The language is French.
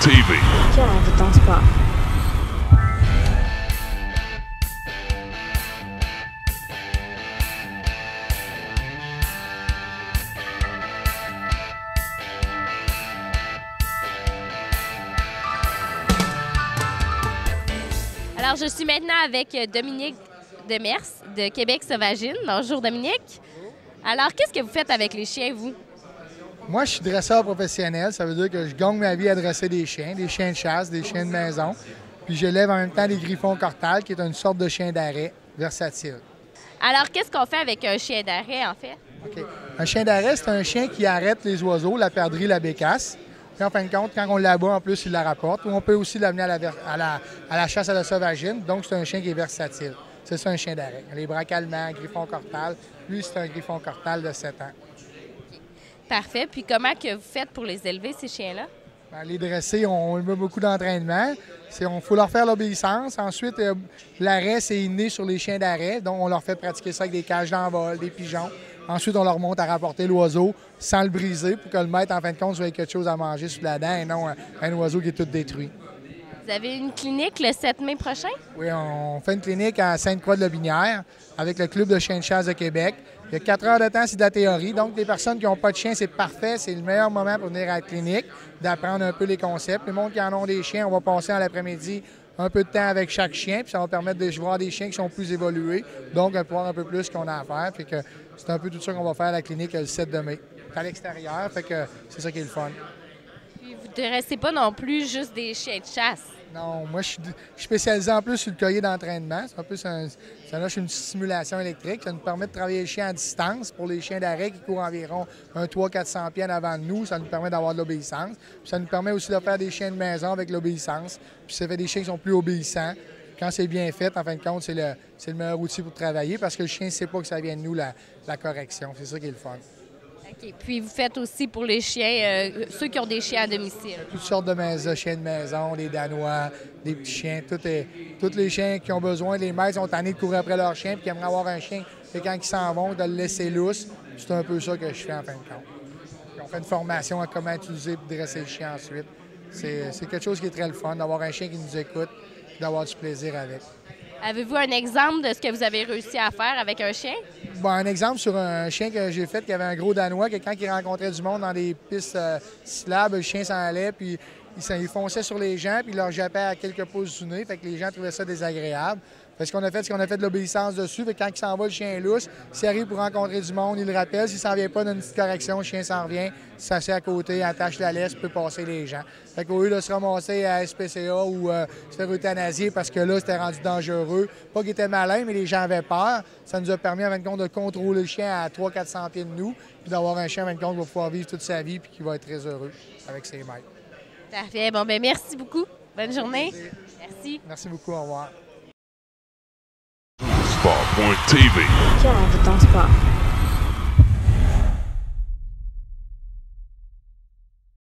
TV. Cœur de ton sport. Alors, je suis maintenant avec Dominique Demers de Québec Sauvagine. Bonjour, Dominique. Alors, qu'est-ce que vous faites avec les chiens, vous? Moi, je suis dresseur professionnel. Ça veut dire que je gagne ma vie à dresser des chiens de chasse, des chiens de maison. Puis j'élève en même temps des griffons cortales, qui est une sorte de chien d'arrêt versatile. Alors, qu'est-ce qu'on fait avec un chien d'arrêt, en fait? OK. Un chien d'arrêt, c'est un chien qui arrête les oiseaux, la perdrix, la bécasse. Puis en fin de compte, quand on l'abat, en plus, il la rapporte. Ou on peut aussi l'amener à la chasse à la sauvagine. Donc, c'est un chien qui est versatile. C'est ça, un chien d'arrêt. Les bras calmants, griffon cortal. Lui, c'est un griffon cortal de 7 ans. Parfait. Puis comment que vous faites pour les élever, ces chiens-là? Ben, les dresser, on met beaucoup d'entraînement. Il faut leur faire l'obéissance. Ensuite, l'arrêt, c'est inné sur les chiens d'arrêt. Donc, on leur fait pratiquer ça avec des cages d'envol, des pigeons. Ensuite, on leur montre à rapporter l'oiseau sans le briser pour que le maître, en fin de compte, soit quelque chose à manger sous la dent et non un oiseau qui est tout détruit. Vous avez une clinique le 7 mai prochain? Oui, on fait une clinique à Sainte-Croix-de-Lobinière avec le Club de chiens de chasse de Québec. Il y a 4 heures de temps, c'est de la théorie. Donc, les personnes qui n'ont pas de chien, c'est parfait. C'est le meilleur moment pour venir à la clinique, d'apprendre un peu les concepts. Les monde qui en ont des chiens, on va passer en l'après-midi un peu de temps avec chaque chien, puis ça va permettre de voir des chiens qui sont plus évolués, donc de voir un peu plus ce qu'on a à faire. Fait que c'est un peu tout ça qu'on va faire à la clinique le 7 mai. C'est à l'extérieur, fait que c'est ça qui est le fun. Puis vous ne dressez pas non plus juste des chiens de chasse? Non, moi, je suis spécialisé en plus sur le collier d'entraînement. C'est un peu une simulation électrique. Ça nous permet de travailler les chiens à distance. Pour les chiens d'arrêt qui courent environ 300-400 pieds en avant de nous, ça nous permet d'avoir de l'obéissance. Puis ça nous permet aussi de faire des chiens de maison avec l'obéissance. Puis ça fait des chiens qui sont plus obéissants. Quand c'est bien fait, en fin de compte, c'est le meilleur outil pour travailler parce que le chien ne sait pas que ça vient de nous, la correction. C'est ça qui est le fun. OK. Puis vous faites aussi pour les chiens, ceux qui ont des chiens à domicile? Toutes sortes de chiens de maison, des Danois, des petits chiens. Tous les chiens qui ont besoin, les maîtres sont tannés de courir après leur chien puis qui aimeraient avoir un chien. Et quand ils s'en vont, de le laisser lousse. C'est un peu ça que je fais en fin de compte. Puis on fait une formation à comment utiliser et dresser le chien ensuite. C'est quelque chose qui est très le fun, d'avoir un chien qui nous écoute et d'avoir du plaisir avec. Avez-vous un exemple de ce que vous avez réussi à faire avec un chien? Bon, un exemple sur un chien que j'ai fait qui avait un gros Danois, que quand il rencontrait du monde dans des pistes cyclables, le chien s'en allait, puis il fonçait sur les gens, puis il leur jappait à quelques pouces du nez, fait que les gens trouvaient ça désagréable. Fait qu'on a fait, de l'obéissance dessus, fait que quand il s'en va, le chien est lousse, s'il arrive pour rencontrer du monde, il le rappelle, s'il s'en vient pas d'une petite correction, le chien s'en revient, s'assied à côté, attache la laisse, peut passer les gens. Fait qu'au lieu de se ramasser à SPCA ou se faire euthanasier parce que là, c'était rendu dangereux, pas qu'il était malin, mais les gens avaient peur, ça nous a permis, en fin de compte, de contrôler le chien à 300-400 pieds de nous, puis d'avoir un chien, en fin de compte, qui va pouvoir vivre toute sa vie, puis qui va être très heureux avec ses maîtres. Parfait. Bon, ben merci beaucoup. Bonne journée. Merci. Merci beaucoup, au revoir. Sport.tv. Cœur de ton sport.